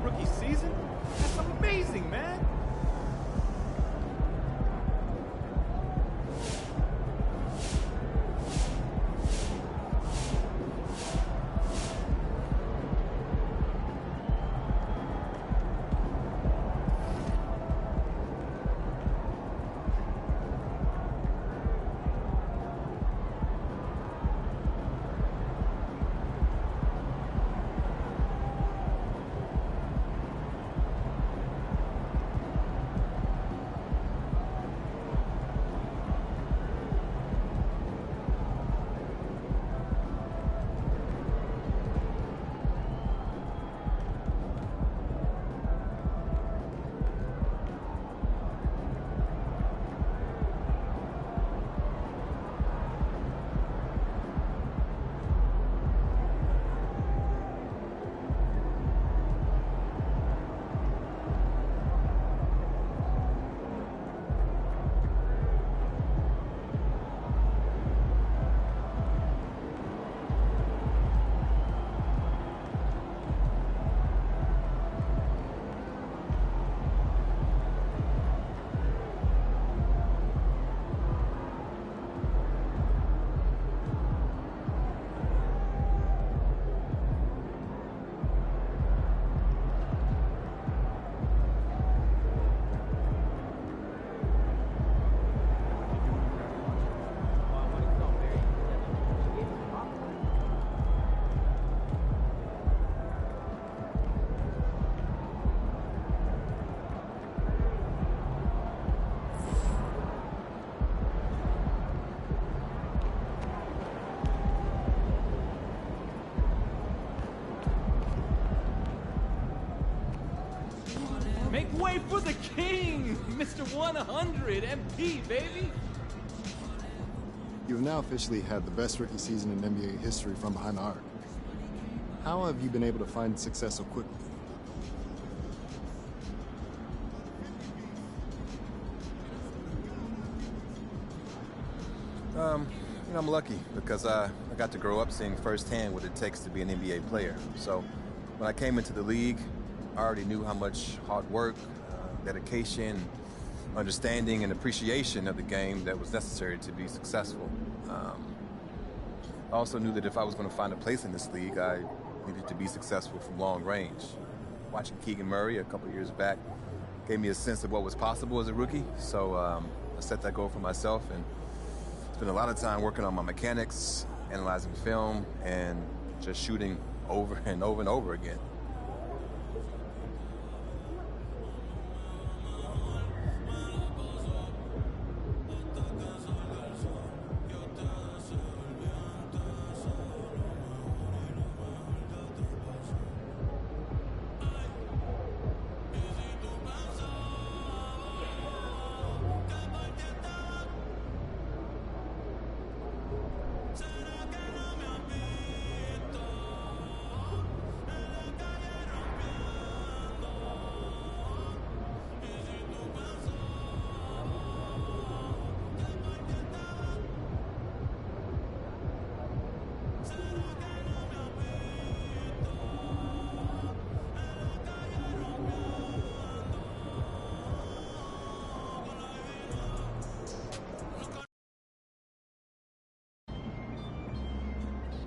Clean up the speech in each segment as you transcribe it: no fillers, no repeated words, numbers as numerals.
rookie season? That's amazing, man. Make way for the king, Mr. 100 MP, baby. You have now officially had the best rookie season in NBA history from behind the arc. How have you been able to find success so quickly? I'm lucky because I got to grow up seeing firsthand what it takes to be an NBA player. So when I came into the league, I already knew how much hard work, dedication, understanding, and appreciation of the game that was necessary to be successful. I also knew that if I was going to find a place in this league, I needed to be successful from long range. Watching Keegan Murray a couple years back gave me a sense of what was possible as a rookie, so I set that goal for myself and spent a lot of time working on my mechanics, analyzing film, and just shooting over and over and over again.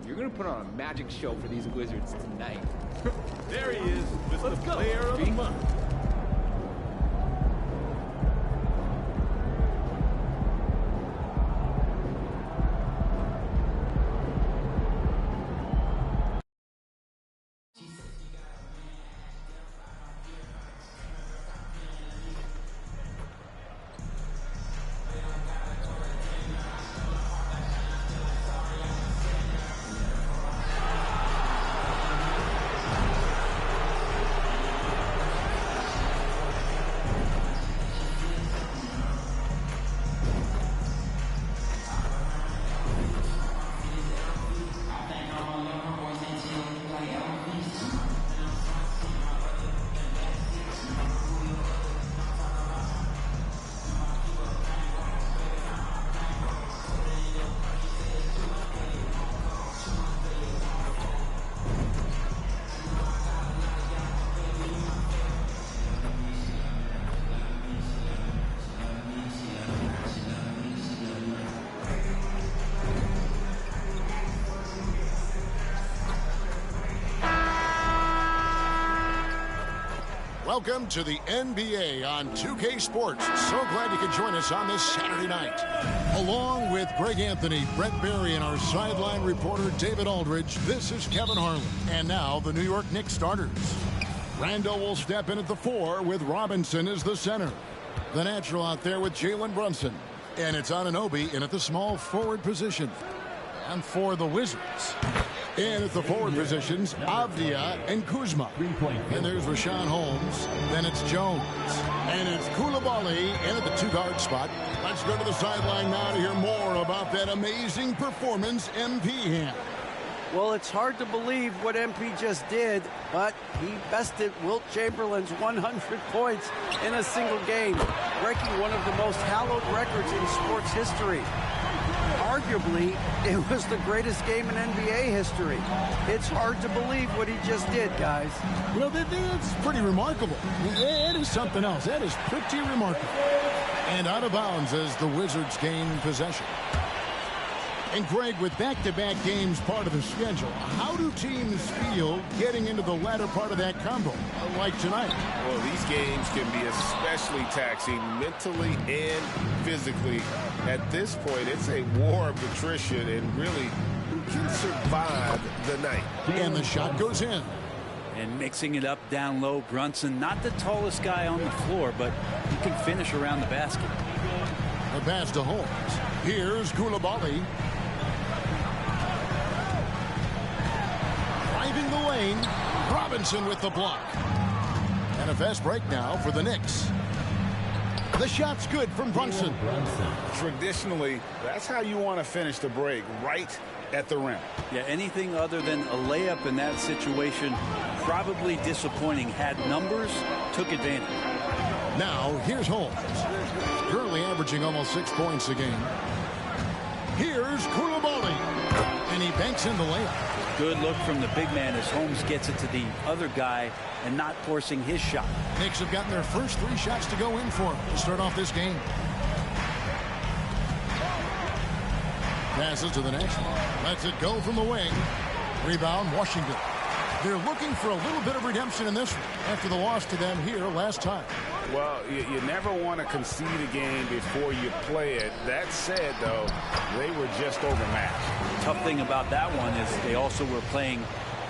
You're gonna put on a magic show for these Wizards tonight. There he is, Mr. Let's go, Player of the Month. Welcome to the NBA on 2K Sports. So glad you could join us on this Saturday night. Along with Greg Anthony, Brett Barry, and our sideline reporter David Aldridge, this is Kevin Harlan. And now the New York Knicks starters. Randall will step in at the 4 with Robinson as the center. The natural out there with Jalen Brunson. And it's Anunoby in at the small forward position. And for the Wizards, in at the forward positions, Avdia and Kuzma. And there's Rashawn Holmes. Then it's Jones. And it's Koulibaly in at the 2-guard spot. Let's go to the sideline now to hear more about that amazing performance MP had. Well, it's hard to believe what MP just did, but he bested Wilt Chamberlain's 100 points in a single game, breaking one of the most hallowed records in sports history. Arguably, it was the greatest game in NBA history. It's hard to believe what he just did, guys. Well, it's pretty remarkable. It is something else. That is pretty remarkable. And out of bounds as the Wizards gain possession. And Greg, with back-to-back games part of the schedule, how do teams feel getting into the latter part of that combo, like tonight? Well, these games can be especially taxing mentally and physically. At this point, it's a war of attrition, and really, who can survive the night? And the shot goes in. And mixing it up down low, Brunson, not the tallest guy on the floor, but he can finish around the basket. The pass to Holmes. Here's Koulibaly. Driving the lane. Robinson with the block. And a fast break now for the Knicks. The shot's good from Brunson. Traditionally, that's how you want to finish the break, right at the rim. Yeah, anything other than a layup in that situation, probably disappointing. Had numbers, took advantage. Now, here's Holmes. Currently averaging almost 6 points a game. Here's Koulibaly. And he banks in the layup. Good look from the big man as Holmes gets it to the other guy and not forcing his shot. Knicks have gotten their first 3 shots to go in for him to start off this game. Passes to the next one. Lets it go from the wing. Rebound, Washington. They're looking for a little bit of redemption in this one after the loss to them here last time. Well, you never want to concede a game before you play it. That said, though, they were just overmatched. Tough thing about that one is they also were playing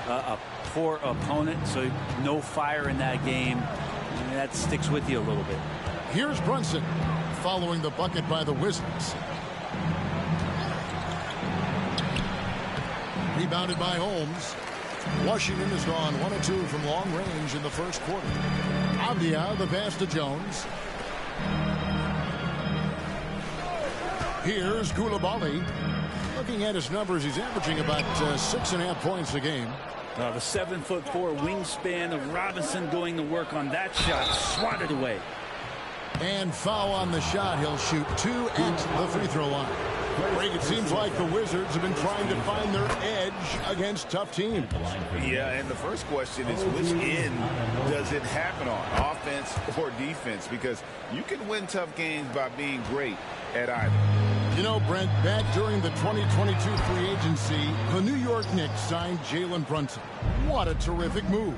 a poor opponent, so no fire in that game. And that sticks with you a little bit. Here's Brunson following the bucket by the Wizards. Rebounded by Holmes. Washington has gone 1 of 2 from long range in the first quarter. Avdia, the pass to Jones. Here's Koulibaly. Looking at his numbers, he's averaging about 6.5 points a game. The 7'4" wingspan of Robinson going to work on that shot. Swatted away. And foul on the shot. He'll shoot 2 at the free throw line. Greg, it seems like the Wizards have been trying to find their edge against tough teams. Yeah, and the first question is, which end does it happen on, offense or defense? Because you can win tough games by being great at either. You know, Brent, back during the 2022 free agency, the New York Knicks signed Jalen Brunson. What a terrific move.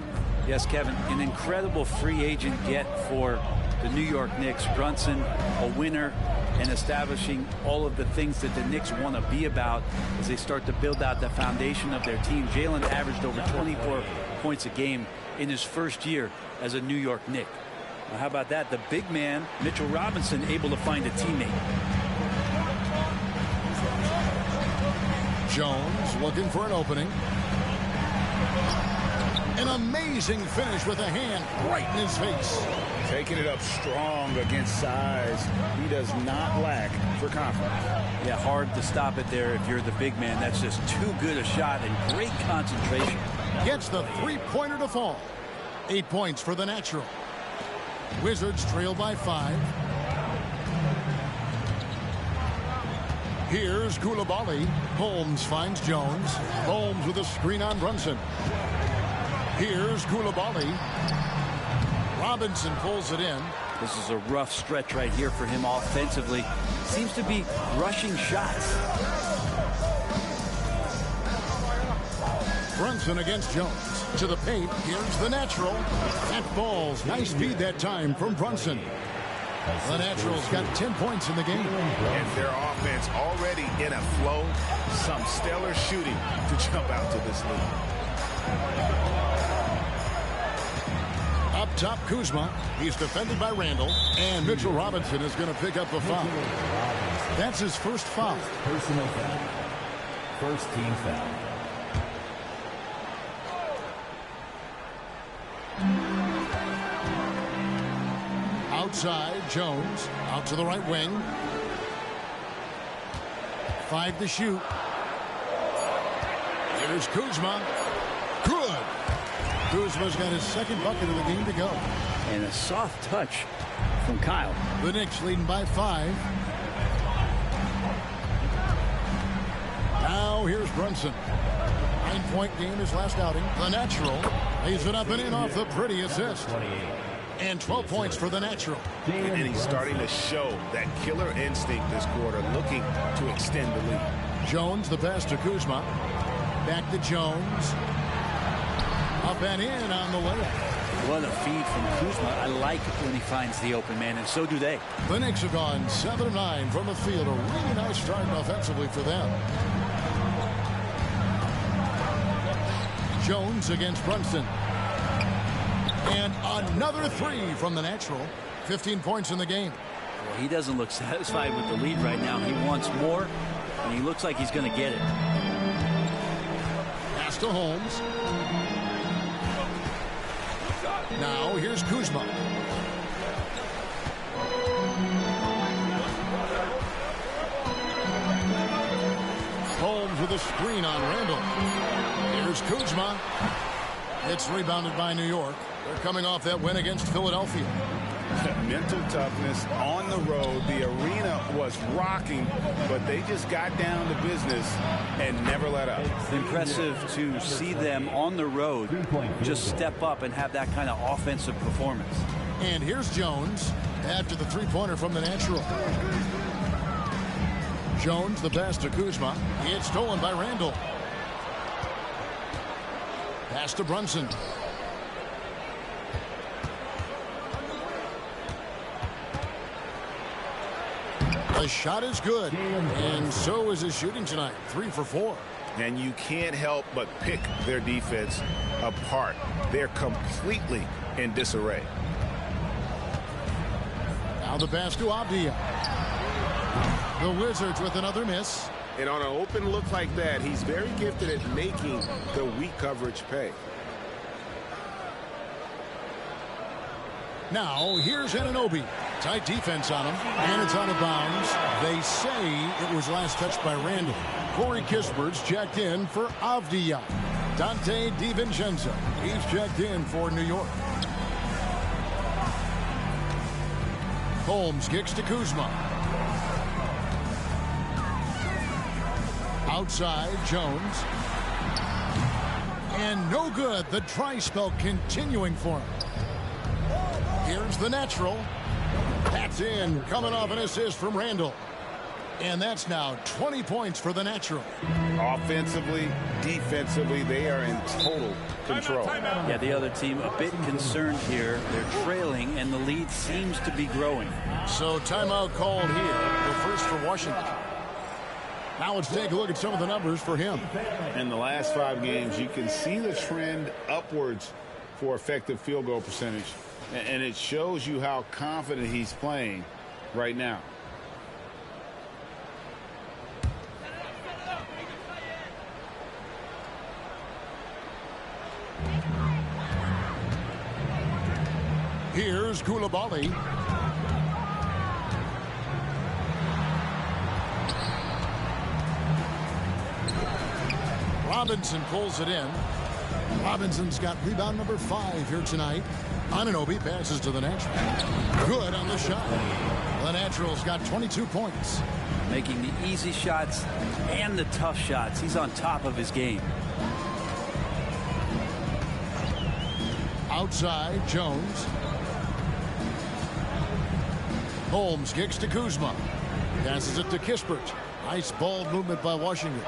Yes, Kevin, an incredible free agent get for the New York Knicks. Brunson, a winner, and establishing all of the things that the Knicks want to be about as they start to build out the foundation of their team. Jalen averaged over 24 points a game in his first year as a New York Knick. Now, how about that? The big man, Mitchell Robinson, able to find a teammate. Jones looking for an opening. An amazing finish with a hand right in his face. Taking it up strong against size. He does not lack for confidence. Yeah, hard to stop it there if you're the big man. That's just too good a shot and great concentration. Gets the three-pointer to fall. 8 points for the natural. Wizards trail by 5. Here's Koulibaly. Holmes finds Jones. Holmes with a screen on Brunson. Here's Koulibaly. Robinson pulls it in. This is a rough stretch right here for him offensively. Seems to be rushing shots. Brunson against Jones. To the paint. Here's the natural. That falls. Nice speed that time from Brunson. The Natural's got 10 points in the game. And their offense already in a flow. Some stellar shooting to jump out to this lead. Up top, Kuzma. He's defended by Randall. And Mitchell Robinson is going to pick up the foul. That's his first foul. Personal foul. First team foul. Outside, Jones. Out to the right wing. 5 to shoot. Here's Kuzma. Good. Kuzma's got his second bucket of the game to go. And a soft touch from Kyle. The Knicks leading by 5. Now here's Brunson. 9-point game his last outing. The Natural lays it up and in off the pretty assist. And 12 points for the Natural. And he's starting to show that killer instinct this quarter, looking to extend the lead. Jones, the pass to Kuzma. Back to Jones. Up and in on the layup. What a feed from Kuzma. I like it when he finds the open man, and so do they. The Knicks have gone 7 of 9 from the field. A really nice start offensively for them. Jones against Brunson. And another 3 from the Natural. 15 points in the game. Well, he doesn't look satisfied with the lead right now. He wants more, and he looks like he's going to get it. Pass to Holmes. Now here's Kuzma. Holmes with a screen on Randall. Here's Kuzma. It's rebounded by New York. They're coming off that win against Philadelphia. Mental toughness on the road. The arena was rocking, but they just got down to business and never let up. Impressive to see them on the road just step up and have that kind of offensive performance. And here's Jones after the three-pointer from the Natural. Jones, the pass to Kuzma. It's stolen by Randall. Pass to Brunson. The shot is good, and so is his shooting tonight. 3 for 4. And you can't help but pick their defense apart. They're completely in disarray. Now the pass to Avdia. The Wizards with another miss. And on an open look like that, he's very gifted at making the weak coverage pay. Now, here's Anunoby. Tight defense on him, and it's out of bounds. They say it was last touched by Randall. Corey Kispert's checked in for Avdia. Dante DiVincenzo, he's checked in for New York. Holmes kicks to Kuzma. Outside, Jones. And no good. The try spell continuing for him. Here's the Natural. That's in. Coming off an assist from Randall. And that's now 20 points for the Natural. Offensively, defensively, they are in total control. Yeah, the other team a bit concerned here. They're trailing, and the lead seems to be growing. So timeout called here. The first for Washington. Now let's take a look at some of the numbers for him. In the last 5 games, you can see the trend upwards for effective field goal percentage. And it shows you how confident he's playing right now. Here's Koulibaly. Robinson pulls it in. Robinson's got rebound number 5 here tonight. Anunoby passes to the Natural. Good on the shot. The Natural's got 22 points. Making the easy shots and the tough shots. He's on top of his game. Outside, Jones. Holmes kicks to Kuzma. Passes it to Kispert. Nice ball movement by Washington.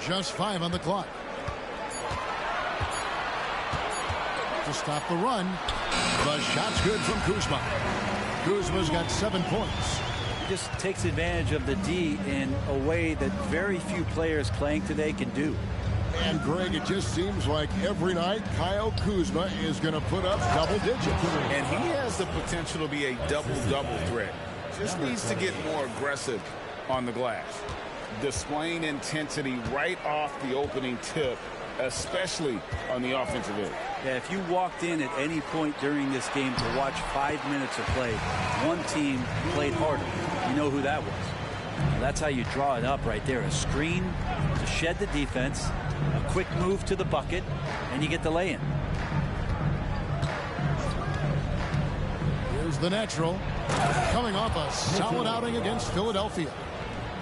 Just 5 on the clock. to stop the run. The shot's good from Kuzma. Kuzma's got 7 points. He just takes advantage of the D in a way that very few players playing today can do. And Greg, it just seems like every night Kyle Kuzma is going to put up double digits. And he has the potential to be a double-double threat. Just needs to get more aggressive on the glass. Displaying intensity right off the opening tip, especially on the offensive end. Yeah, if you walked in at any point during this game to watch 5 minutes of play, one team played harder. You know who that was. Well, that's how you draw it up right there. A screen to shed the defense, a quick move to the bucket, and you get the lay-in. Here's the natural. Coming off a solid outing against Philadelphia.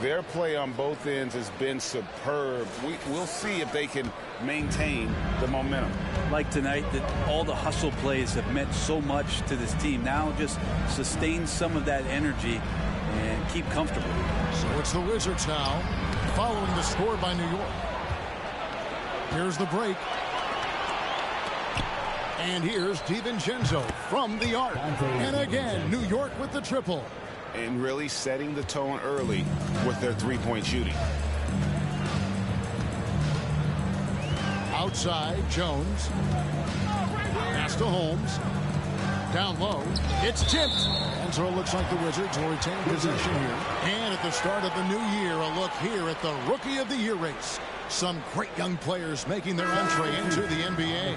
Their play on both ends has been superb. We'll see if they can maintain the momentum. Like tonight, that all the hustle plays have meant so much to this team. Now just sustain some of that energy and keep comfortable. So it's the Wizards now, following the score by New York. Here's the break. And here's DiVincenzo from the arc. And again, New York with the triple. And really setting the tone early with their three-point shooting. Outside, Jones. Pass to Holmes. Down low. It's tipped. And so it looks like the Wizards will retain possession here. And at the start of the new year, a look here at the Rookie of the Year race. Some great young players making their entree into the NBA.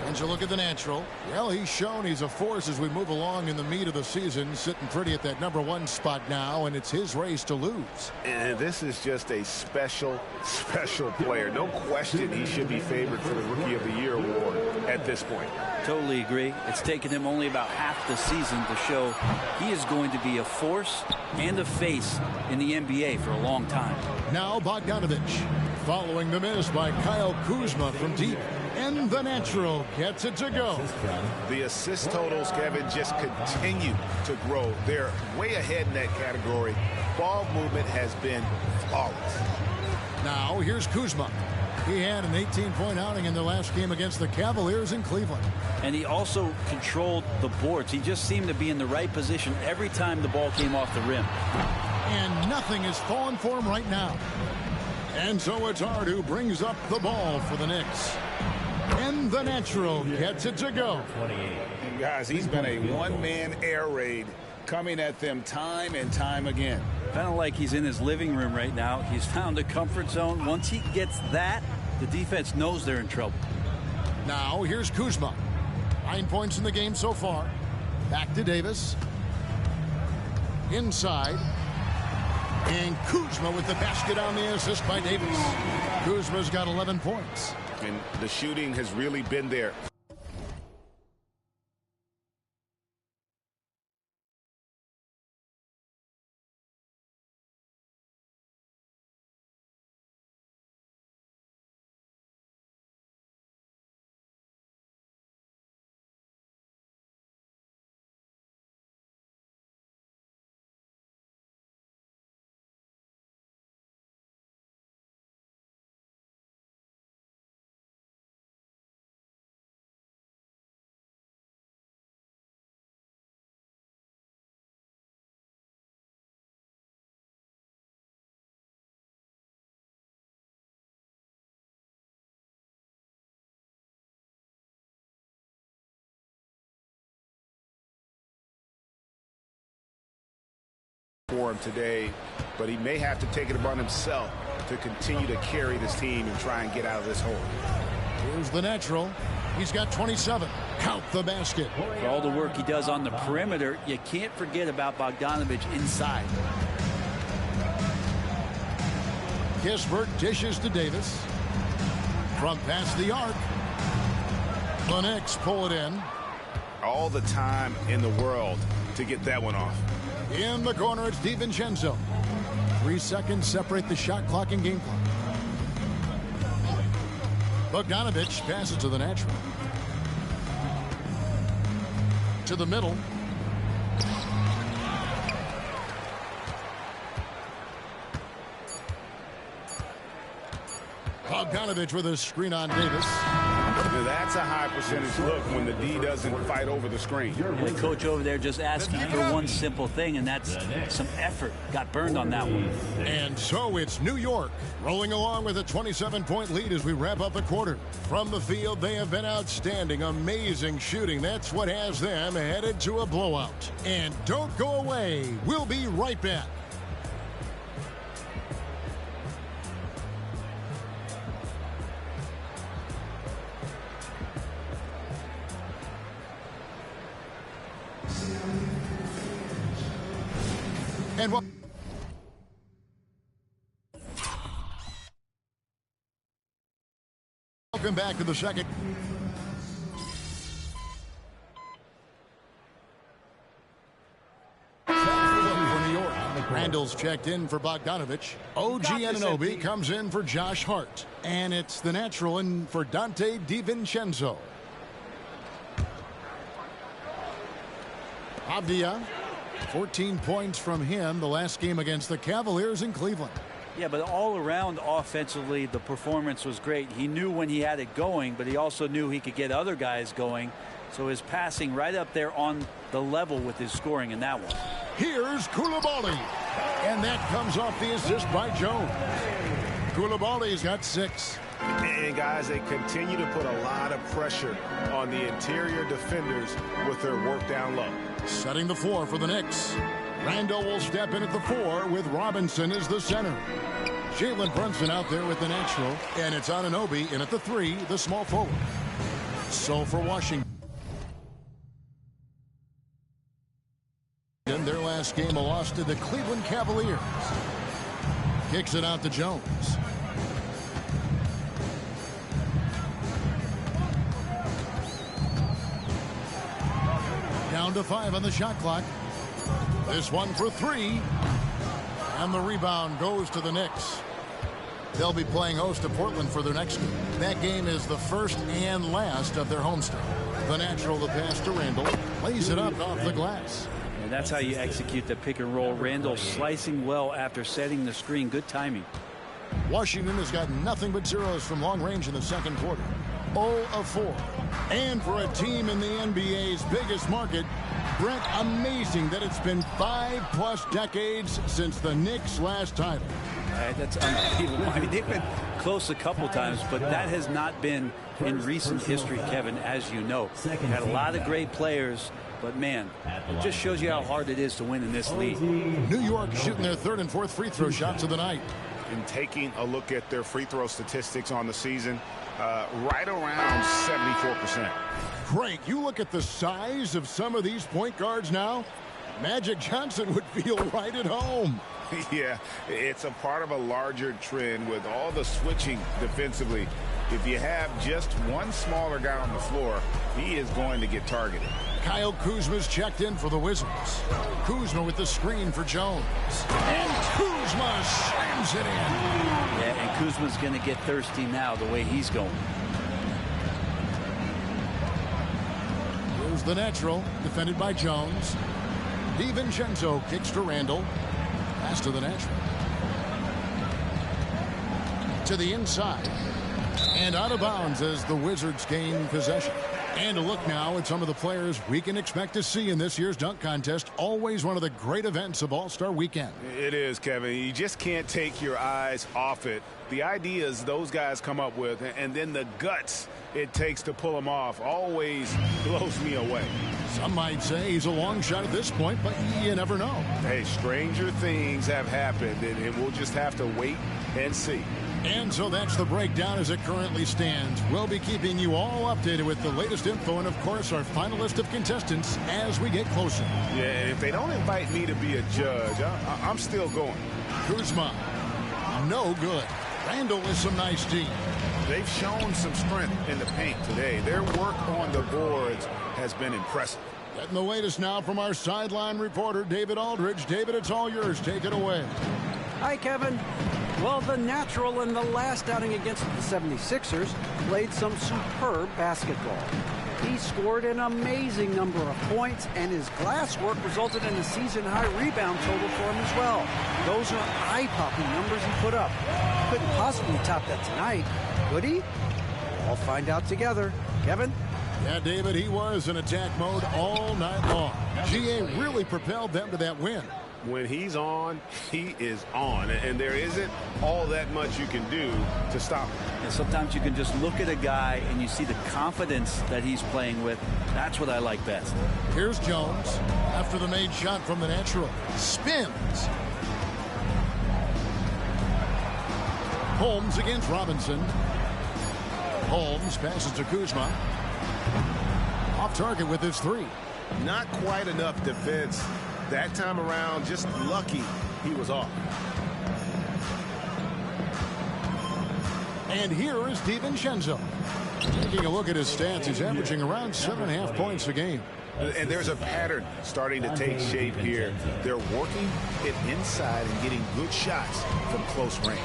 And you look at the natural. Well, he's shown he's a force as we move along in the meat of the season, sitting pretty at that #1 spot now, and it's his race to lose. And this is just a special, special player. No question he should be favored for the Rookie of the Year award at this point. Totally agree. It's taken him only about half the season to show he is going to be a force and a face in the NBA for a long time. Now Bogdanovich. Following the miss by Kyle Kuzma from deep. And the natural gets it to go. The assist totals, Kevin, just continue to grow. They're way ahead in that category. Ball movement has been flawless. Now here's Kuzma. He had an 18-point outing in the last game against the Cavaliers in Cleveland. And he also controlled the boards. He just seemed to be in the right position every time the ball came off the rim. And nothing is falling for him right now. And so it's Hart who brings up the ball for the Knicks. And the natural gets it to go. And guys, he's been a one-man air raid coming at them time and time again. Kind of like he's in his living room right now. He's found a comfort zone. Once he gets that, the defense knows they're in trouble. Now here's Kuzma. 9 points in the game so far. Back to Davis. Inside. And Kuzma with the basket on the assist by Davis. Kuzma's got 11 points. And the shooting has really been there. For him today, but he may have to take it upon himself to continue to carry this team and try and get out of this hole. Here's the natural. He's got 27. Count the basket. For all the work he does on the perimeter, you can't forget about Bogdanovich inside. Kispert dishes to Davis. From past the arc. The Knicks pull it in. All the time in the world to get that one off. In the corner, it's DiVincenzo. 3 seconds separate the shot clock and game clock. Bogdanovich passes to the natural. To the middle. Bogdanovich with a screen on Davis. That's a high percentage look when the D doesn't fight over the screen. And the coach over there just asking for one simple thing, and that's some effort. Got burned on that one. And so it's New York rolling along with a 27-point lead as we wrap up the quarter. From the field, they have been outstanding. Amazing shooting. That's what has them headed to a blowout. And don't go away. We'll be right back. And welcome back to the second. For New York, Randall's checked in for Bogdanovich. OG Anunoby comes in for Josh Hart. And it's the natural in for Dante DiVincenzo. Avdia, 14 points from him the last game against the Cavaliers in Cleveland. Yeah, but all around offensively, the performance was great. He knew when he had it going, but he also knew he could get other guys going. So his passing right up there on the level with his scoring in that one. Here's Koulibaly. And that comes off the assist by Jones. Koulibaly's got 6. And guys, they continue to put a lot of pressure on the interior defenders with their work down low. Setting the floor for the Knicks. Randall will step in at the 4 with Robinson as the center. Jalen Brunson out there with the natural. And it's Anunoby in at the 3, the small forward. So for Washington, their last game a loss to the Cleveland Cavaliers. Kicks it out to Jones. Down to 5 on the shot clock. This one for 3. And the rebound goes to the Knicks. They'll be playing host to Portland for their next game. That game is the first and last of their homestand. The natural, the pass to Randall. Lays it up off the glass. And that's how you execute the pick and roll. Randall slicing well after setting the screen. Good timing. Washington has got nothing but zeros from long range in the second quarter. 0 of 4. And for a team in the NBA's biggest market, Brent, amazing that it's been 5+ decades since the Knicks' last title. That's unbelievable. I mean, they've been close a couple times, but that has not been in recent history, Kevin, as you know. Had a lot of great players, but man, it just shows you how hard it is to win in this league. New York shooting their 3rd and 4th free throw shots of the night. And taking a look at their free throw statistics on the season, right around 74%. Craig, you look at the size of some of these point guards now, Magic Johnson would feel right at home. Yeah, it's a part of a larger trend with all the switching defensively. If you have just one smaller guy on the floor, he is going to get targeted. Kyle Kuzma's checked in for the Wizards. Kuzma with the screen for Jones. And Kuzma slams it in. Yeah, and Kuzma's going to get thirsty now the way he's going. Here's the natural, defended by Jones. DiVincenzo kicks to Randall. Pass to the natural. To the inside. And out of bounds as the Wizards gain possession. And a look now at some of the players we can expect to see in this year's dunk contest. Always one of the great events of All-Star Weekend. It is, Kevin. You just can't take your eyes off it. The ideas those guys come up with, and then the guts it takes to pull them off, always blows me away. Some might say he's a long shot at this point, but you never know. Hey, stranger things have happened, and we'll just have to wait and see. And so that's the breakdown as it currently stands. We'll be keeping you all updated with the latest info and, of course, our final list of contestants as we get closer. Yeah, if they don't invite me to be a judge, I'm still going. Kuzma, no good. Randall with some nice D. They've shown some strength in the paint today. Their work on the boards has been impressive. Getting the latest now from our sideline reporter, David Aldridge. David, it's all yours. Take it away. Hi, Kevin. Well, the natural in the last outing against the 76ers played some superb basketball. He scored an amazing number of points, and his glass work resulted in a season-high rebound total for him as well. Those are eye-popping numbers he put up. Couldn't possibly top that tonight, could he? We'll find out together. Kevin? Yeah, David, he was in attack mode all night long. GA really propelled them to that win. When he's on, he is on. And there isn't all that much you can do to stop him. And sometimes you can just look at a guy and you see the confidence that he's playing with. That's what I like best. Here's Jones after the made shot from the natural. Spins. Holmes against Robinson. Holmes passes to Kuzma. Off target with his three. Not quite enough defense that time around. Just lucky he was off. And here is DiVincenzo. Taking a look at his stats, he's averaging around 7.5 points a game. And there's a pattern starting to take shape here. They're working it inside and getting good shots from close range.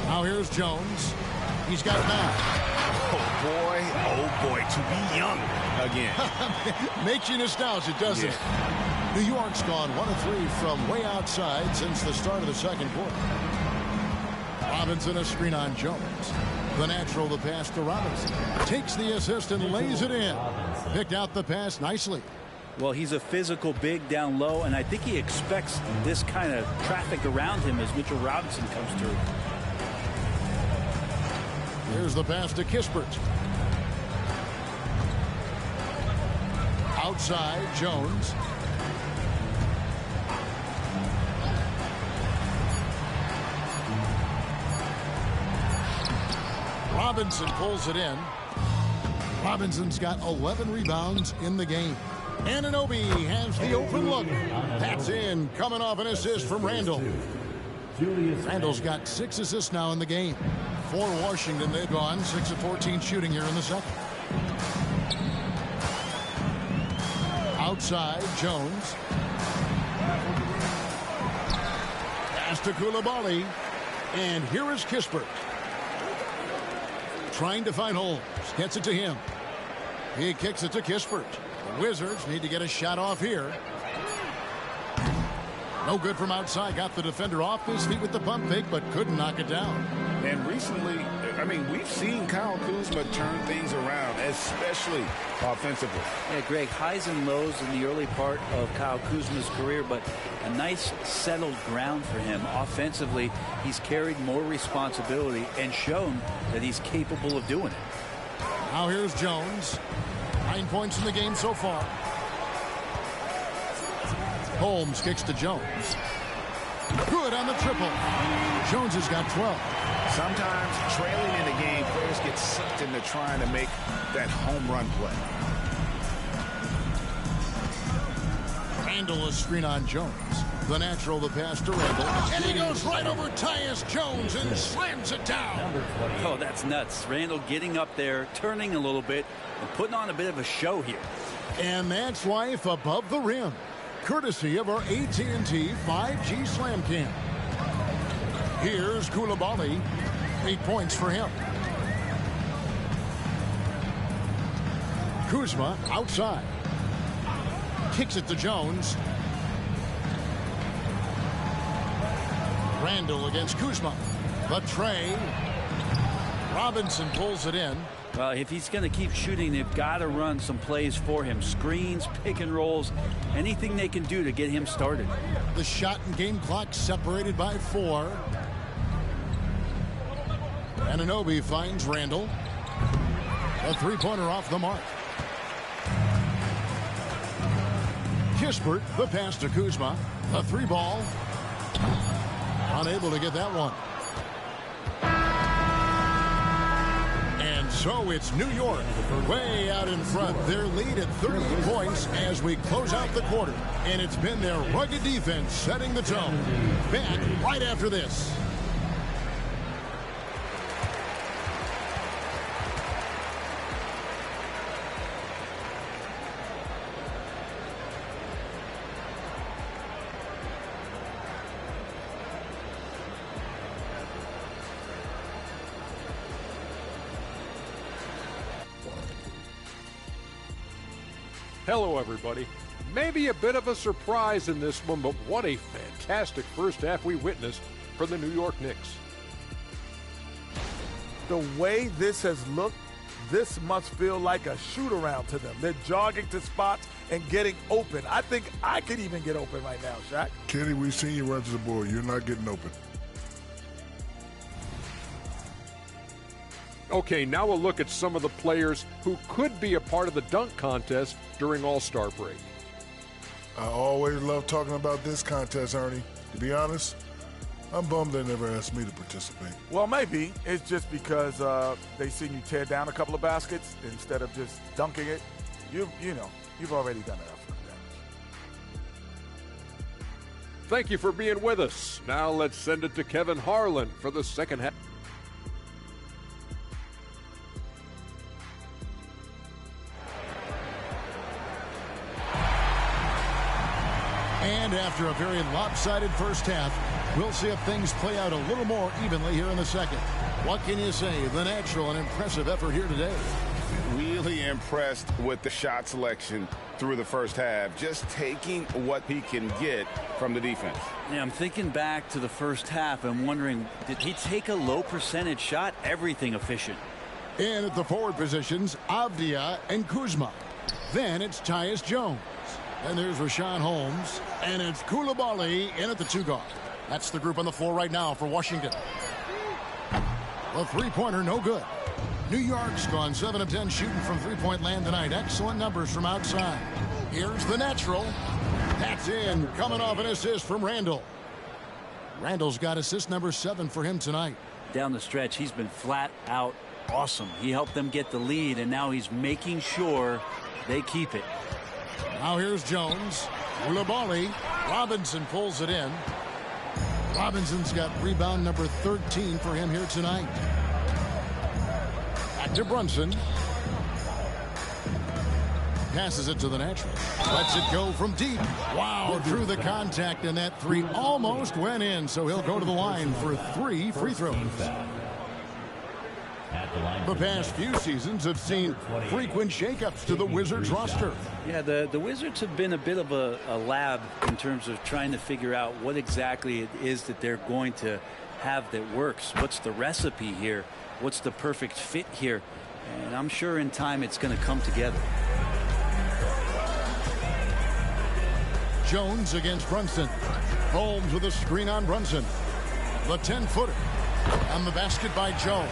Now here's Jones. He's got 9. Oh boy, to be young again. Makes you nostalgic, doesn't it? New York's gone 1 of 3 from way outside since the start of the second quarter. Robinson, a screen on Jones. The natural, the pass to Robinson. Takes the assist and lays it in. Picked out the pass nicely. Well, he's a physical big down low, and I think he expects this kind of traffic around him as Mitchell Robinson comes through. Here's the pass to Kispert. Outside, Jones. Robinson pulls it in. Robinson's got 11 rebounds in the game. Anunoby has the open look. That's in, coming off an assist from Randall. Randall's got 6 assists now in the game. For Washington, they've gone 6 of 14 shooting here in the second. Outside, Jones. Pass to Coulibaly. And here is Kispert. Trying to find Holmes. Gets it to him. He kicks it to Kispert. The Wizards need to get a shot off here. No good from outside. Got the defender off his feet with the pump fake, but couldn't knock it down. And recently, I mean, we've seen Kyle Kuzma turn things around, especially offensively. Yeah, Greg, highs and lows in the early part of Kyle Kuzma's career, but a nice settled ground for him. Offensively, he's carried more responsibility and shown that he's capable of doing it. Now here's Jones. 9 points in the game so far. Holmes kicks to Jones. Good on the triple. Jones has got 12. Sometimes trailing in the game, players get sucked into trying to make that home run play. Randall, a screen on Jones. The natural, the pass to Randall. And he goes right over Tyus Jones and slams it down. Oh, that's nuts. Randall getting up there, turning a little bit, and putting on a bit of a show here. And that's life above the rim. Courtesy of our AT&T 5G Slam Cam. Here's Coulibaly. 8 points for him. Kuzma outside. Kicks it to Jones. Randall against Kuzma. The tray. Robinson pulls it in. Well, if he's going to keep shooting, they've got to run some plays for him. Screens, pick and rolls, anything they can do to get him started. The shot and game clock separated by 4. Anunoby finds Randall. A three-pointer off the mark. Kispert, the pass to Kuzma. The 3-ball. Unable to get that one. And so it's New York way out in front. Their lead at 38 points as we close out the quarter. And it's been their rugged defense setting the tone. Back right after this. Hello, everybody. Maybe a bit of a surprise in this one, but what a fantastic first half we witnessed for the New York Knicks. The way this has looked, this must feel like a shoot-around to them. They're jogging to spots and getting open. I think I could even get open right now, Shaq. Kenny, we've seen you run to the board. You're not getting open. Okay, now we'll look at some of the players who could be a part of the dunk contest during All-Star break. I always love talking about this contest, Ernie. To be honest, I'm bummed they never asked me to participate. Well, maybe it's just because they seen you tear down a couple of baskets instead of just dunking it. You know, you've already done enough damage. Thank you for being with us. Now let's send it to Kevin Harlan for the second half. And after a very lopsided first half, we'll see if things play out a little more evenly here in the second. What can you say? The Natural, an impressive effort here today. Really impressed with the shot selection through the first half, just taking what he can get from the defense. Yeah, I'm thinking back to the first half and wondering, did he take a low percentage shot? Everything efficient. In at the forward positions, Avdia and Kuzma. Then it's Tyus Jones. And there's Rashawn Holmes. And it's Coulibaly in at the 2 guard. That's the group on the floor right now for Washington. The three-pointer, no good. New York's gone 7 of 10 shooting from three-point land tonight. Excellent numbers from outside. Here's the Natural. That's in. Coming off an assist from Randall. Randall's got assist number 7 for him tonight. Down the stretch, he's been flat out awesome. He helped them get the lead, and now he's making sure they keep it. Now here's Jones. Coulibaly. Robinson pulls it in. Robinson's got rebound number 13 for him here tonight. Back to Brunson. Passes it to the Natural. Lets it go from deep. Wow, through the contact, and that 3 almost went in, so he'll go to the line for 3 free throws. The past few seasons have seen frequent shakeups to the Wizards roster. Yeah, the Wizards have been a bit of a lab in terms of trying to figure out what exactly it is that they're going to have that works. What's the recipe here? What's the perfect fit here? And I'm sure in time it's going to come together. Jones against Brunson. Holmes with a screen on Brunson. The 10-footer. On the basket by Jones.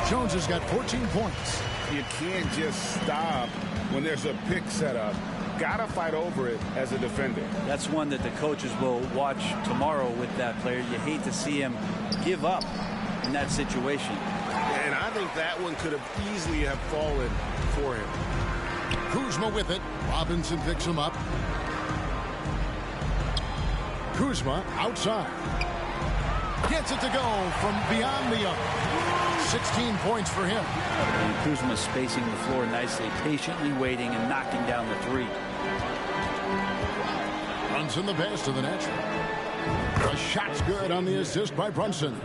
Jones has got 14 points. You can't just stop when there's a pick set up. Gotta fight over it as a defender. That's one that the coaches will watch tomorrow with that player. You hate to see him give up in that situation. And I think that one could have easily have fallen for him. Kuzma with it. Robinson picks him up. Kuzma outside. Gets it to go from beyond the arc. 16 points for him. And Kuzma spacing the floor nicely, patiently waiting and knocking down the 3. Brunson the pass to the Natural. The shot's good on the assist by Brunson.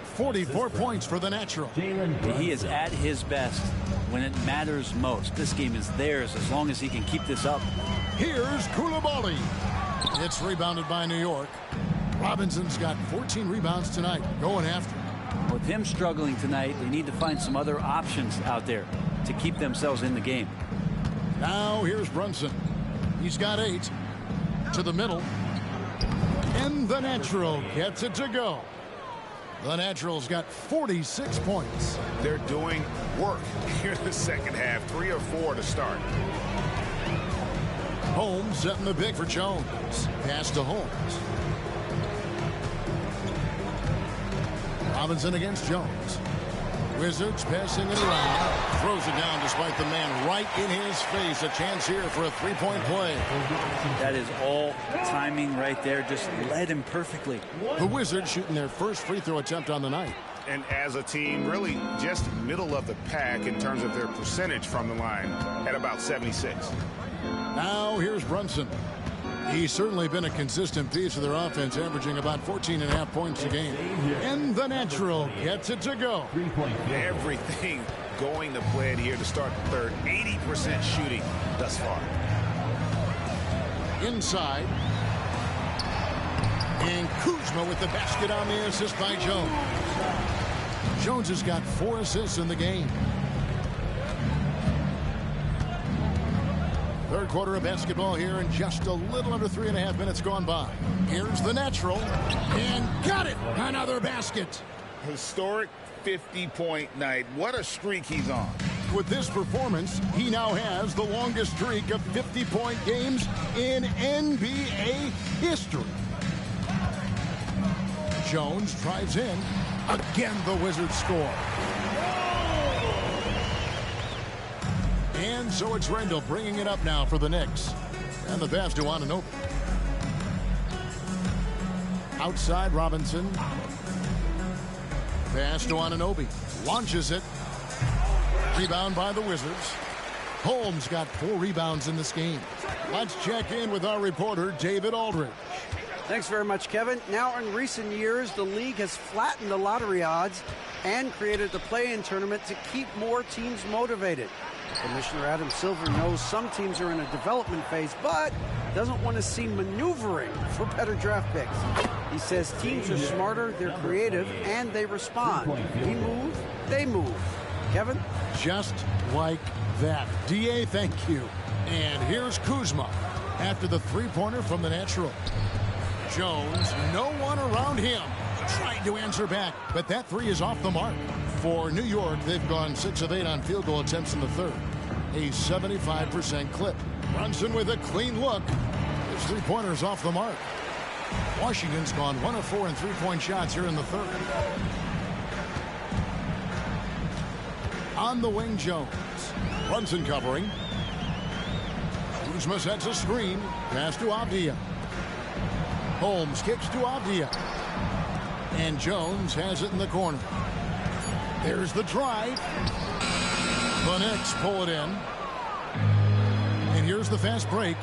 44 points for the Natural. He is at his best when it matters most. This game is theirs as long as he can keep this up. Here's Coulibaly. It's rebounded by New York. Robinson's got 14 rebounds tonight, going after. With him struggling tonight, they need to find some other options out there to keep themselves in the game. Now here's Brunson. He's got 8. To the middle. And the Natural gets it to go. The Natural's got 46 points. They're doing work here in the second half. 3 or 4 to start. Holmes setting the pick for Jones. Pass to Holmes. Robinson against Jones. Wizards passing it around. Throws it down despite the man right in his face. A chance here for a three-point play. That is all timing right there. Just led him perfectly. The Wizards shooting their first free throw attempt on the night. And as a team, really just middle of the pack in terms of their percentage from the line at about 76. Now here's Brunson. He's certainly been a consistent piece of their offense, averaging about 14.5 points a game. And the Natural gets it to go. Everything going to plan here to start the third. 80% shooting thus far. Inside. And Kuzma with the basket on the assist by Jones. Jones has got 4 assists in the game. Third quarter of basketball here, and just a little under 3.5 minutes gone by. Here's the natural, and got it! Another basket. Historic 50-point night. What a streak he's on. With this performance, he now has the longest streak of 50-point games in NBA history. Jones drives in. Again, the Wizards score. And so it's Randall bringing it up now for the Knicks. And the pass to Anunoby. Outside Robinson. Pass to Anunoby. Launches it. Rebound by the Wizards. Holmes got 4 rebounds in this game. Let's check in with our reporter, David Aldridge. Thanks very much, Kevin. Now, in recent years, the league has flattened the lottery odds and created the play-in tournament to keep more teams motivated. Commissioner Adam Silver knows some teams are in a development phase, but doesn't want to see maneuvering for better draft picks. He says teams are smarter, they're creative, and they respond. We move, they move. Kevin? Just like that. D.A., thank you. And here's Kuzma after the three-pointer from the natural. Jones, no one around him. Trying to answer back, but that three is off the mark. For New York, they've gone 6 of 8 on field goal attempts in the third. A 75% clip. Brunson with a clean look. His three-pointer is off the mark. Washington's gone 1 of 4 in three-point shots here in the third. On the wing, Jones. Brunson covering. Kuzma sets a screen. Pass to Avdia. Holmes kicks to Avdia. And Jones has it in the corner. There's the drive. The Knicks pull it in. And here's the fast break.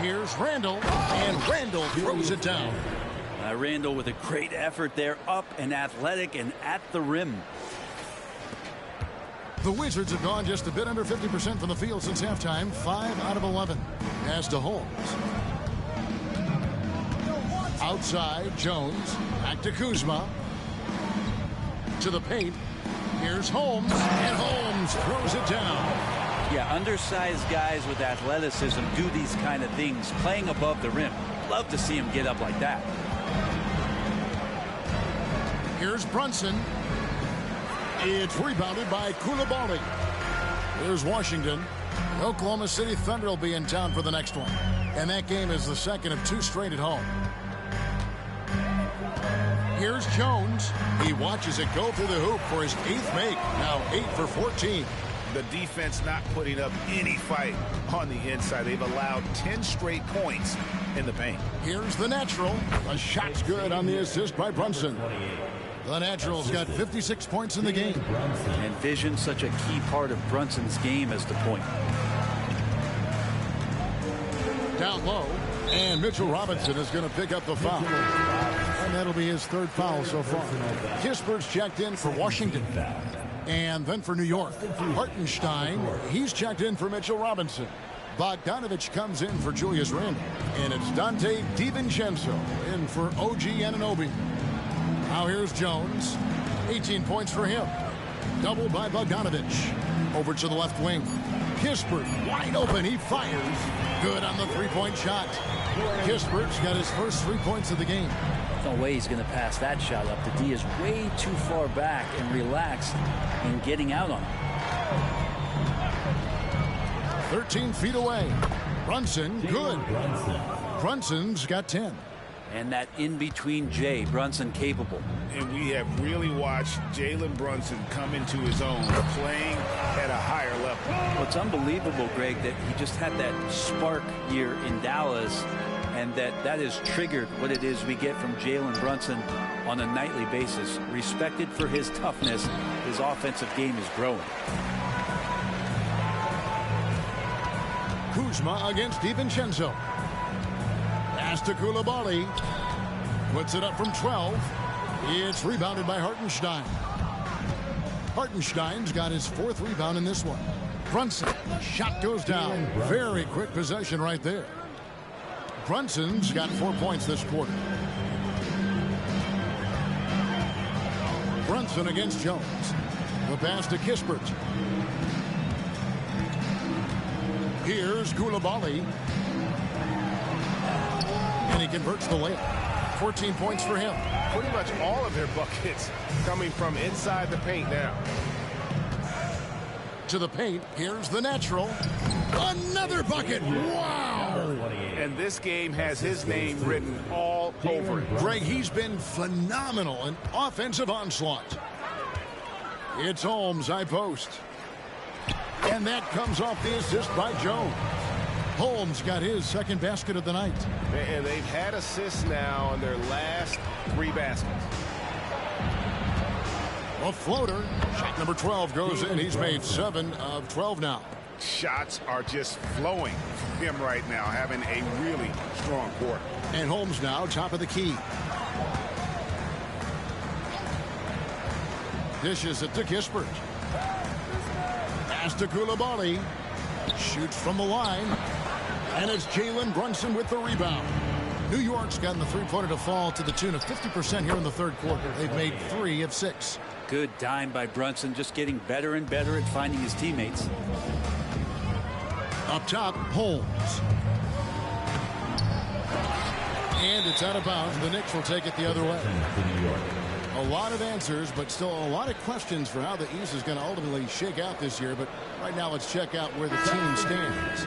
Here's Randall. And Randall throws it down. Randall with a great effort there, up and athletic and at the rim. The Wizards have gone just a bit under 50% from the field since halftime. 5 out of 11. Pass to Holmes. Outside, Jones. Back to Kuzma. To the paint. Here's Holmes. And Holmes throws it down. Yeah, undersized guys with athleticism do these kind of things, playing above the rim. Love to see him get up like that. Here's Brunson. It's rebounded by Coulibaly. Here's Washington. The Oklahoma City Thunder will be in town for the next one. And that game is the second of 2 straight at home. Here's Jones. He watches it go through the hoop for his 8th make. Now 8 for 14. The defense not putting up any fight on the inside. They've allowed 10 straight points in the paint. Here's the natural. A shot's good on the assist by Brunson. The natural's got 56 points in the game. And vision, such a key part of Brunson's game as the point. Down low. And Mitchell Robinson is going to pick up the foul. And that'll be his 3rd foul so far. Kispert's checked in for Washington. And then for New York, Hartenstein, he's checked in for Mitchell Robinson. Bogdanovich comes in for Julius Randle. And it's Dante DiVincenzo in for OG Anunoby. Now here's Jones. 18 points for him. Doubled by Bogdanovich. Over to the left wing. Kispert wide open. He fires. Good on the 3-point shot. Kispert's got his first 3 points of the game. No way he's going to pass that shot up. The D is way too far back and relaxed in getting out on it. 13 feet away. Brunson, good. Brunson's got 10. And that in-between Jay, Brunson capable. And we have really watched Jalen Brunson come into his own, playing at a higher level. Well, it's unbelievable, Greg, that he just had that spark year in Dallas, and that has triggered what it is we get from Jalen Brunson on a nightly basis. Respected for his toughness, his offensive game is growing. Kuzma against DiVincenzo. Pass to Coulibaly. Puts it up from 12. It's rebounded by Hartenstein. Hartenstein's got his 4th rebound in this one. Brunson, shot goes down. Very quick possession right there. Brunson's got 4 points this quarter. Brunson against Jones. The pass to Kispert. Here's Koulibaly. And he converts the layup. 14 points for him. Pretty much all of their buckets coming from inside the paint now. To the paint, here's the natural. Another bucket. Wow. And this game has his name written all over it. Greg, he's been phenomenal in offensive onslaught. It's Holmes, high post. And that comes off the assist by Jones. Holmes got his second basket of the night. And they've had assists now in their last 3 baskets. A floater. Shot number 12 goes in. He's made 7 of 12 now. Shots are just flowing from him right now, having a really strong quarter. And Holmes now top of the key. Dishes it to Kispert. Pass to Koulibaly. Shoots from the line. And it's Jalen Brunson with the rebound. New York's gotten the three-pointer to fall to the tune of 50% here in the third quarter. They've made 3 of 6. Good dime by Brunson, just getting better and better at finding his teammates. Up top, Holmes. And it's out of bounds. The Knicks will take it the other way. A lot of answers, but still a lot of questions for how the East is going to ultimately shake out this year. But right now, let's check out where the team stands.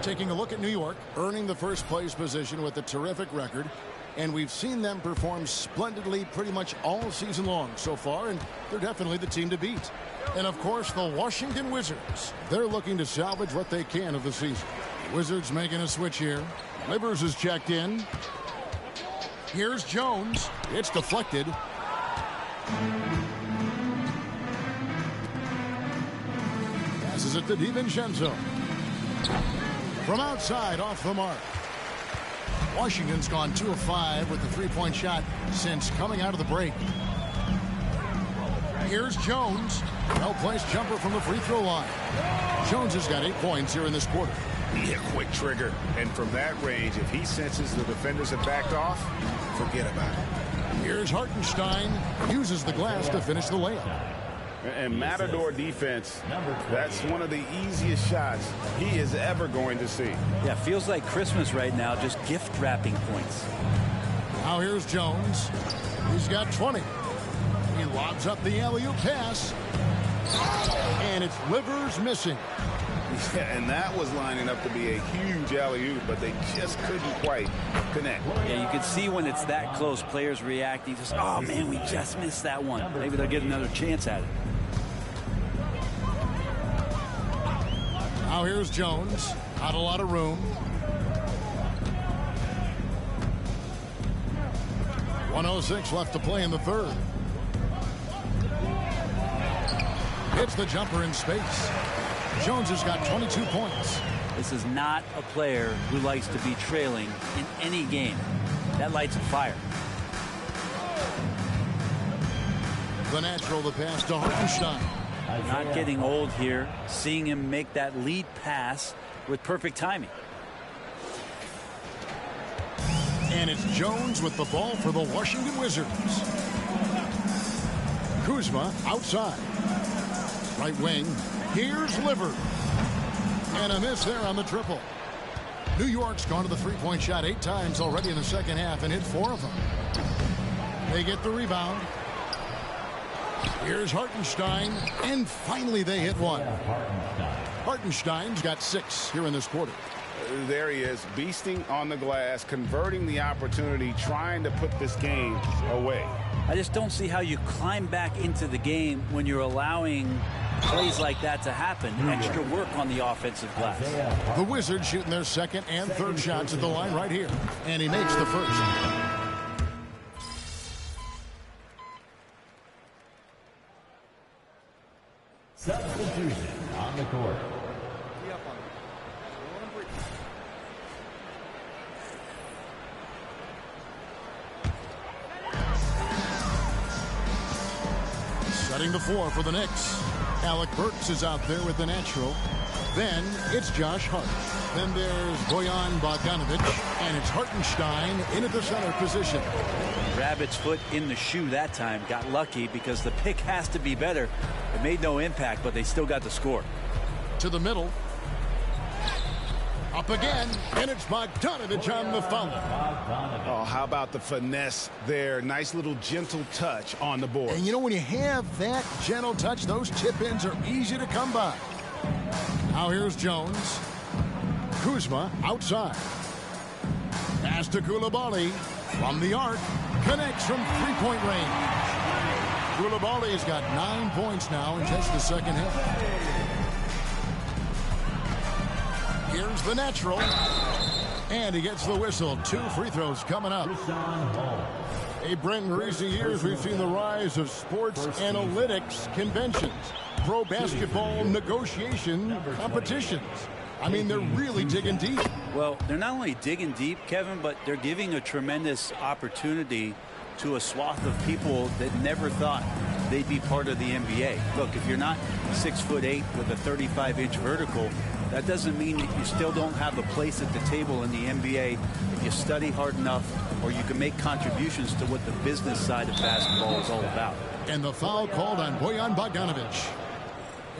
Taking a look at New York, earning the first place position with a terrific record. And we've seen them perform splendidly pretty much all season long so far, and they're definitely the team to beat. And, of course, the Washington Wizards. They're looking to salvage what they can of the season. Wizards making a switch here. Livers is checked in. Here's Jones. It's deflected. Passes it to DiVincenzo. From outside, off the mark. Washington's gone 2 of 5 with the three-point shot since coming out of the break. Here's Jones. Well-placed jumper from the free throw line. Jones has got 8 points here in this quarter. Yeah, quick trigger. And from that range, if he senses the defenders have backed off, forget about it. Here's Hartenstein. Uses the glass to finish the layup. And Matador defense, that's one of the easiest shots he is ever going to see. Yeah, feels like Christmas right now, just gift wrapping points. Now here's Jones. He's got 20. He lobs up the alley-oop pass. And it's Livers missing. Yeah, and that was lining up to be a huge alley-oop, but they just couldn't quite connect. Yeah, you can see when it's that close, players reacting. Just, oh, man, we just missed that one. Maybe they'll get another chance at it. Now here's Jones. Not a lot of room. .106 left to play in the third. Hits the jumper in space. Jones has got 22 points. This is not a player who likes to be trailing in any game. That lights a fire. The natural, the pass to Hartenstein. Not getting old here. Seeing him make that lead pass with perfect timing. And it's Jones with the ball for the Washington Wizards. Kuzma outside. Right wing. Here's Livers. And a miss there on the triple. New York's gone to the three-point shot 8 times already in the second half and hit 4 of them. They get the rebound. Here's Hartenstein. And finally they hit 1. Hartenstein's got 6 here in this quarter. There he is, beasting on the glass, converting the opportunity, trying to put this game away. I just don't see how you climb back into the game when you're allowing plays like that to happen. Extra work on the offensive glass. The Wizards shooting their second and third shots at the line right here. And he makes the first. Substitution on the court. Setting the floor for the Knicks. Alec Burks is out there with the natural. Then it's Josh Hart. Then there's Bojan Bogdanovic, and it's Hartenstein in at the center position. Rabbit's foot in the shoe that time. Got lucky because the pick has to be better. It made no impact, but they still got the score. To the middle. Up again, and it's Bogdanovic on the foul. Oh, how about the finesse there? Nice little gentle touch on the board. And you know, when you have that gentle touch, those tip-ins are easy to come by. Now here's Jones. Kuzma outside. Pass to Koulibaly from the arc. Connects from three-point range. Koulibaly's got 9 points now in just the second half. Here's the natural. And he gets the whistle. 2 free throws coming up. Hey, Brent, in recent years, we've seen the rise of sports analytics conventions, pro basketball negotiation competitions. I mean, they're really digging deep. Well, they're not only digging deep, Kevin, but they're giving a tremendous opportunity to a swath of people that never thought they'd be part of the NBA. Look, if you're not 6'8" with a 35-inch vertical, that doesn't mean that you still don't have a place at the table in the NBA if you study hard enough, or you can make contributions to what the business side of basketball is all about. And the foul called on Bojan Bogdanovic.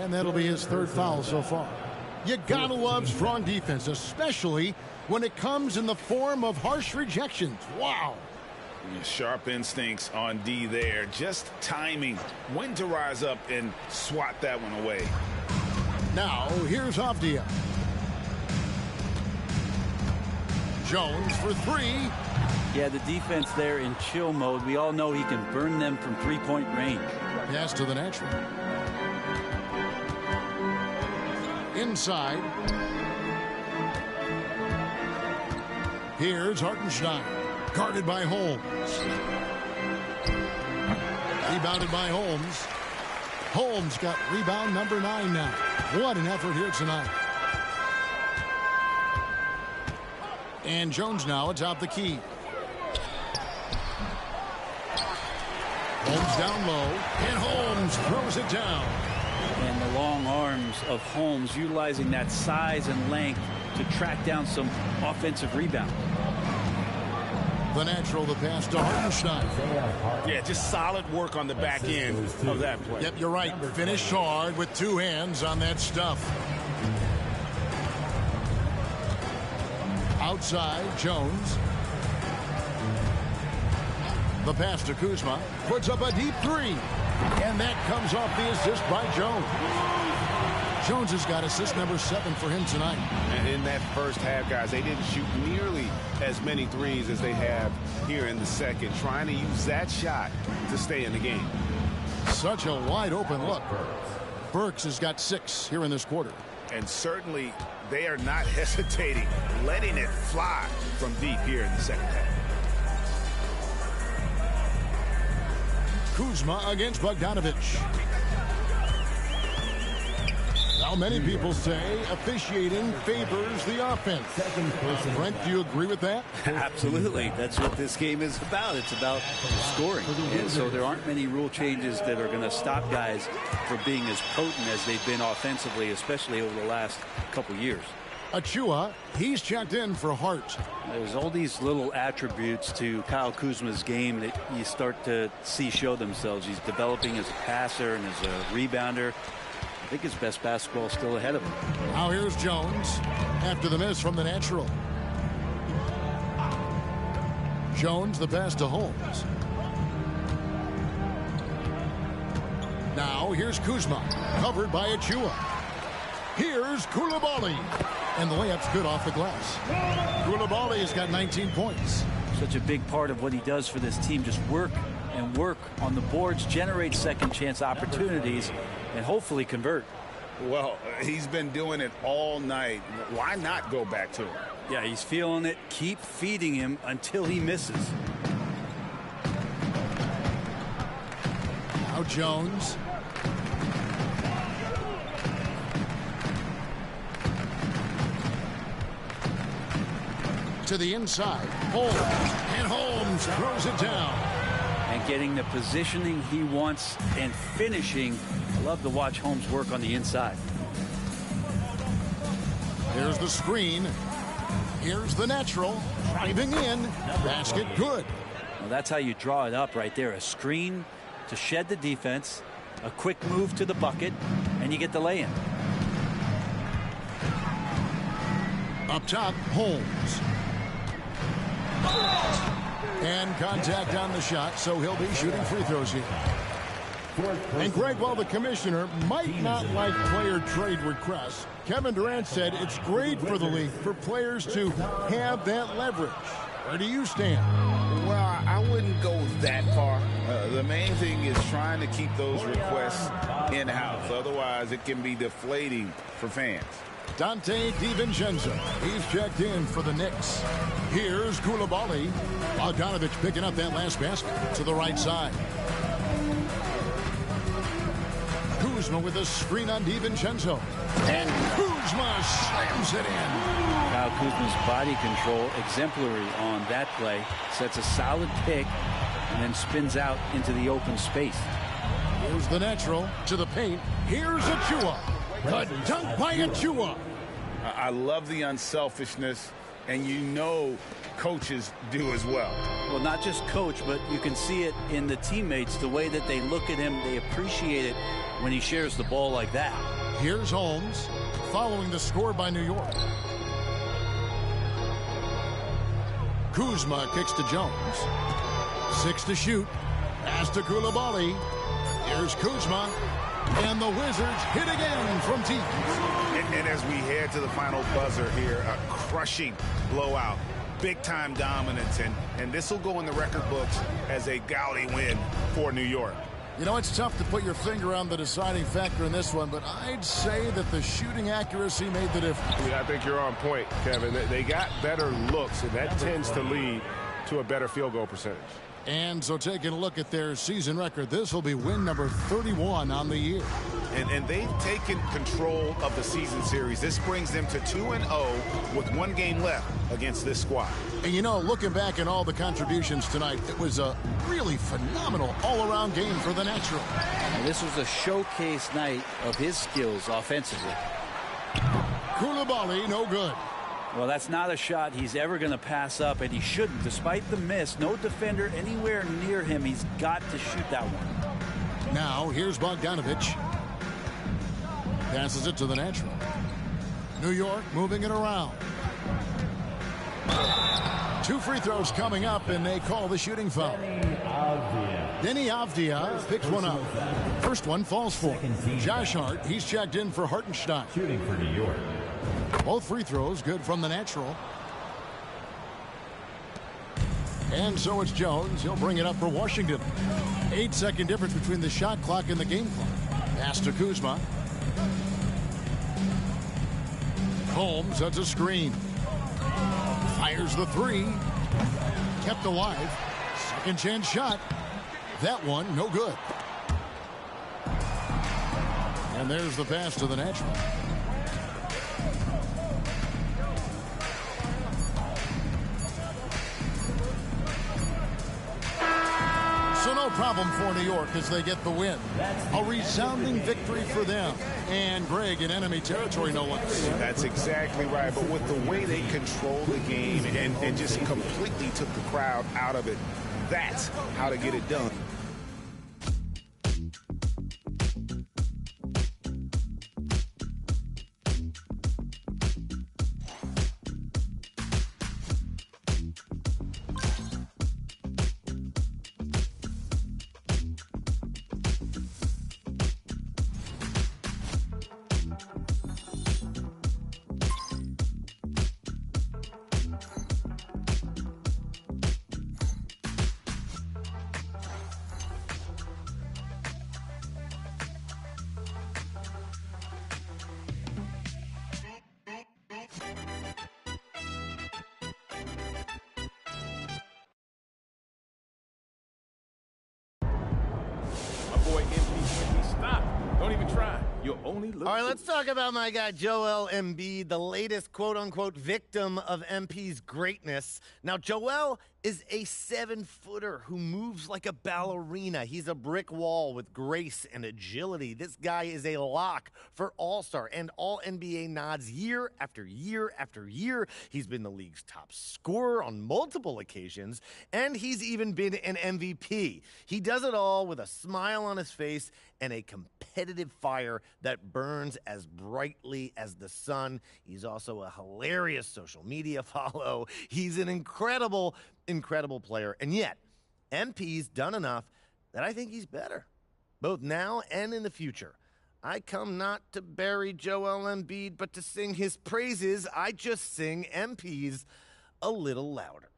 And that'll be his 3rd foul so far. You gotta love strong defense, especially when it comes in the form of harsh rejections. Wow. Sharp instincts on D there. Just timing when to rise up and swat that one away. Now, here's Avdia. Jones for 3. Yeah, the defense there in chill mode. We all know he can burn them from three-point range. Pass to the natural. Inside. Here's Hartenstein. Guarded by Holmes. Rebounded by Holmes. Holmes got rebound number 9 now. What an effort here tonight. And Jones now atop the key. Holmes down low, and Holmes throws it down. And the long arms of Holmes utilizing that size and length to track down some offensive rebound. The natural, the pass to Hartenstein. Yeah, just solid work on the back end of that play. Yep, you're right. Finish hard with 2 hands on that stuff. Outside, Jones. The pass to Kuzma. Puts up a deep 3. And that comes off the assist by Jones. Jones has got assist number 7 for him tonight. And in that first half, guys, they didn't shoot nearly as many threes as they have here in the second, trying to use that shot to stay in the game. Such a wide open look. Burks has got 6 here in this quarter. And certainly they are not hesitating, letting it fly from deep here in the second half. Kuzma against Bogdanovic. Now, many people say officiating favors the offense. Brent, do you agree with that? Absolutely. That's what this game is about. It's about scoring. And so there aren't many rule changes that are going to stop guys from being as potent as they've been offensively, especially over the last couple years. Achua, he's checked in for Hart. There's all these little attributes to Kyle Kuzma's game that you start to see show themselves. He's developing as a passer and as a rebounder. I think his best basketball is still ahead of him. Now here's Jones after the miss from the natural. Jones, the pass to Holmes. Now here's Kuzma, covered by Achua. Here's Koulibaly. And the layup's good off the glass. Koulibaly has got 19 points. Such a big part of what he does for this team, just work and work on the boards, generate second chance opportunities, and hopefully convert. Well, he's been doing it all night. Why not go back to him? Yeah, he's feeling it. Keep feeding him until he misses. Now Jones. To the inside. Holmes. And Holmes throws it down. And getting the positioning he wants and finishing. I love to watch Holmes work on the inside. There's the screen. Here's the natural. Driving in. Basket good. Well, that's how you draw it up right there. A screen to shed the defense, a quick move to the bucket, and you get the lay-in. Up top, Holmes. And contact on the shot, so he'll be shooting free throws here. And Greg, while the commissioner might not like player trade requests, Kevin Durant said it's great for the league for players to have that leverage. Where do you stand? Well, I wouldn't go that far. The main thing is trying to keep those requests in-house. Otherwise, it can be deflating for fans. Dante DiVincenzo. He's checked in for the Knicks. Here's Koulibaly. Bogdanovich picking up that last basket to the right side. Kuzma with a screen on DiVincenzo. And Kuzma slams it in. Kyle Kuzma's body control exemplary on that play. Sets a solid pick and then spins out into the open space. Here's the natural to the paint. Here's Achua. The dunk by Achua. I love the unselfishness, and you know coaches do as well. Well, not just coach, but you can see it in the teammates, the way that they look at him. They appreciate it when he shares the ball like that. Here's Holmes following the score by New York. Kuzma kicks to Jones. 6 to shoot. Pass to Koulibaly. Here's Kuzma. And the Wizards hit again from deep. And as we head to the final buzzer here, a crushing blowout. Big-time dominance. And this will go in the record books as a gaudy win for New York. You know, it's tough to put your finger on the deciding factor in this one, but I'd say that the shooting accuracy made the difference. Yeah, I think you're on point, Kevin. They got better looks, and that tends to lead to a better field goal percentage. And so taking a look at their season record, this will be win number 31 on the year. And they've taken control of the season series. This brings them to 2-0 with 1 game left against this squad. And you know, looking back at all the contributions tonight, it was a really phenomenal all-around game for the natural. And this was a showcase night of his skills offensively. Koulibaly, no good. Well, that's not a shot he's ever going to pass up, and he shouldn't. Despite the miss, no defender anywhere near him. He's got to shoot that one. Now, here's Bogdanovich. Passes it to the natural. New York moving it around. 2 free throws coming up, and they call the shooting foul. Denny Avdia picks one up. First one falls for Josh Hart. He's checked in for Hartenstein. Shooting for New York. Both free throws good from the natural. And so it's Jones. He'll bring it up for Washington. 8-second difference between the shot clock and the game clock. Pass to Kuzma. Holmes sets a screen. Fires the 3. Kept alive. Second chance shot. That one, no good. And there's the pass to the natural. So no problem for New York as they get the win. A resounding victory for them. And Greg in enemy territory, no less. That's exactly right. But with the way they control the game and just completely took the crowd out of it, that's how to get it done. All right, let's talk about my guy Joel Embiid, the latest quote-unquote victim of MP's greatness. Now, Joel is a 7-footer who moves like a ballerina. He's a brick wall with grace and agility. This guy is a lock for All-Star and All-NBA nods year after year after year. He's been the league's top scorer on multiple occasions, and he's even been an MVP. He does it all with a smile on his face and a competitive fire that burns as brightly as the sun. He's also a hilarious social media follow. He's an incredible player, and yet MP's done enough that I think he's better, both now and in the future. I come not to bury Joel Embiid, but to sing his praises. I just sing MP's a little louder.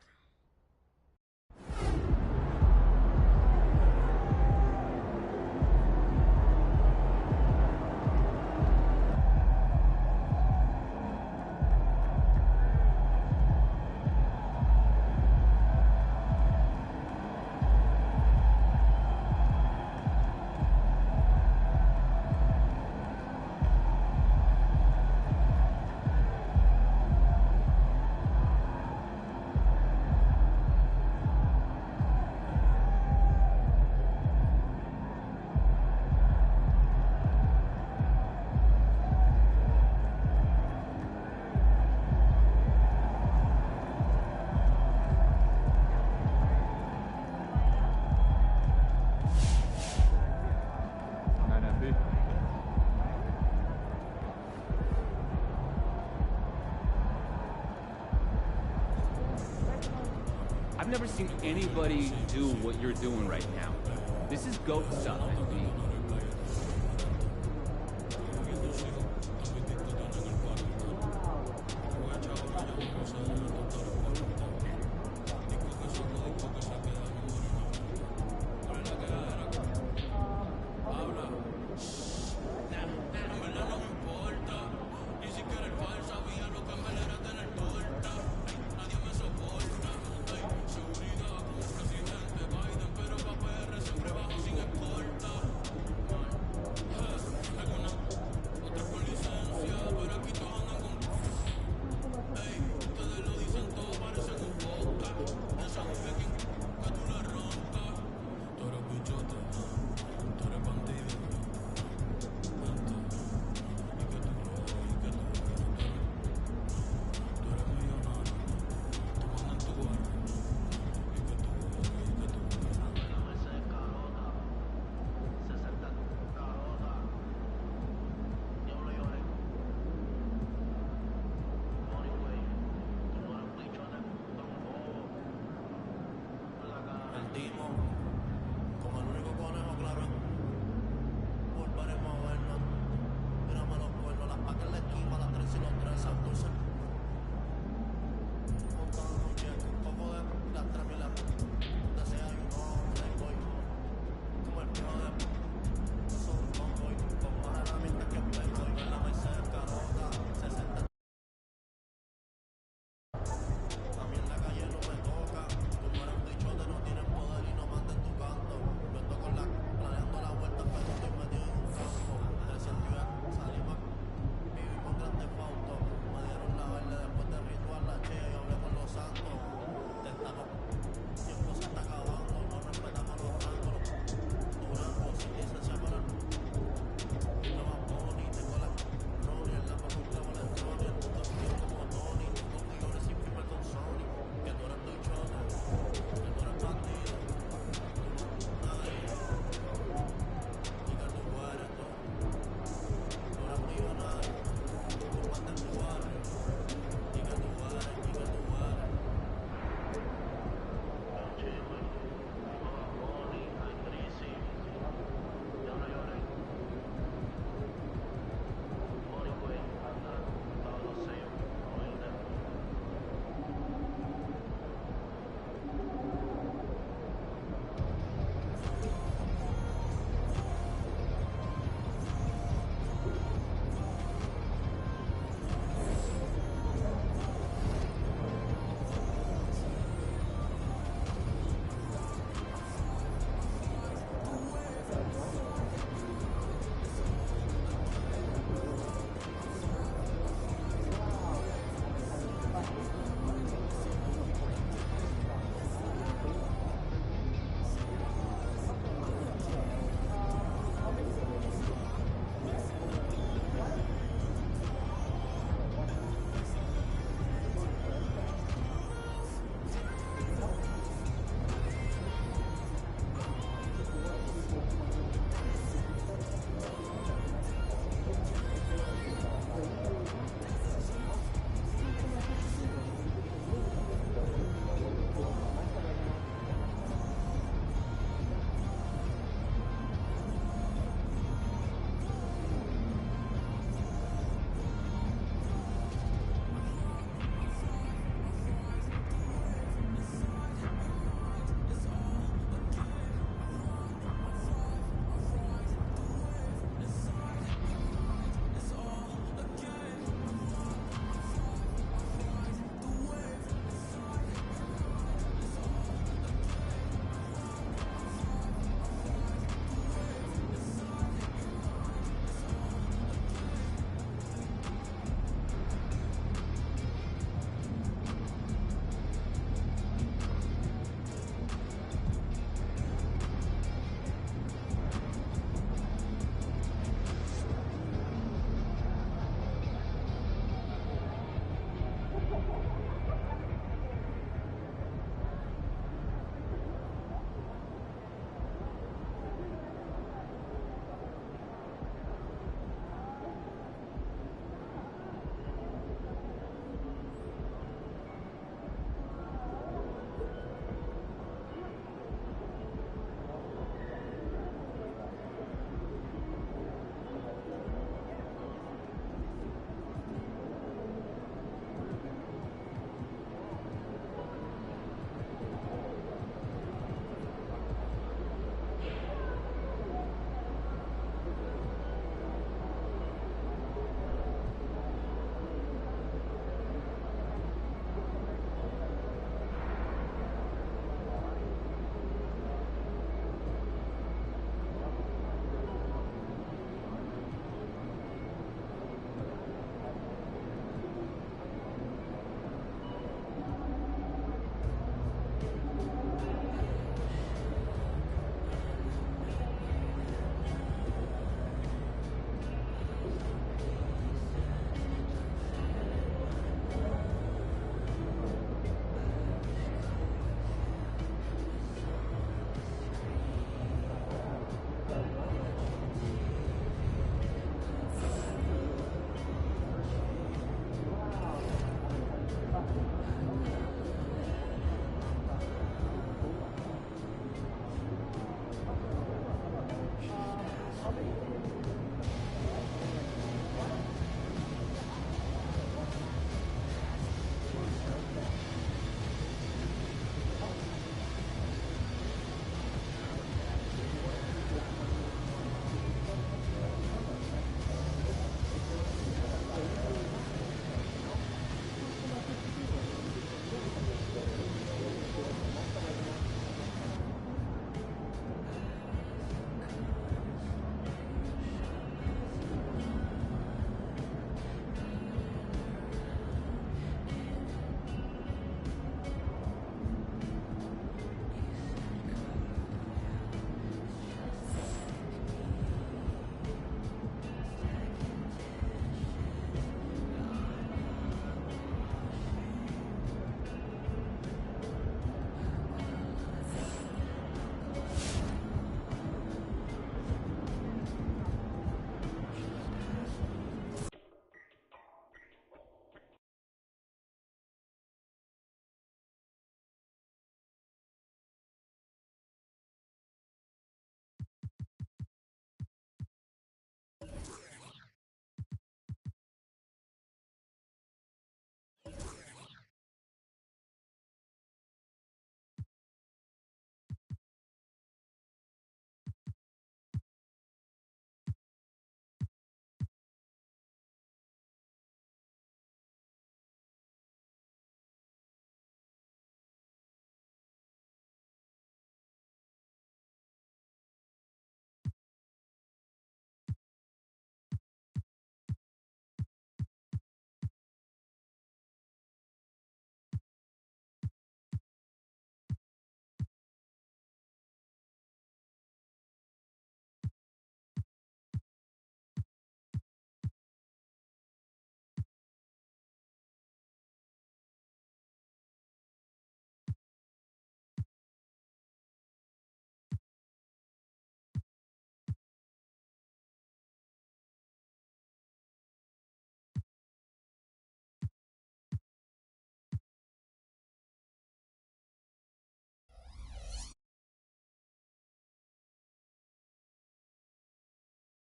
I've never seen anybody do what you're doing right now. This is GOAT stuff, MB.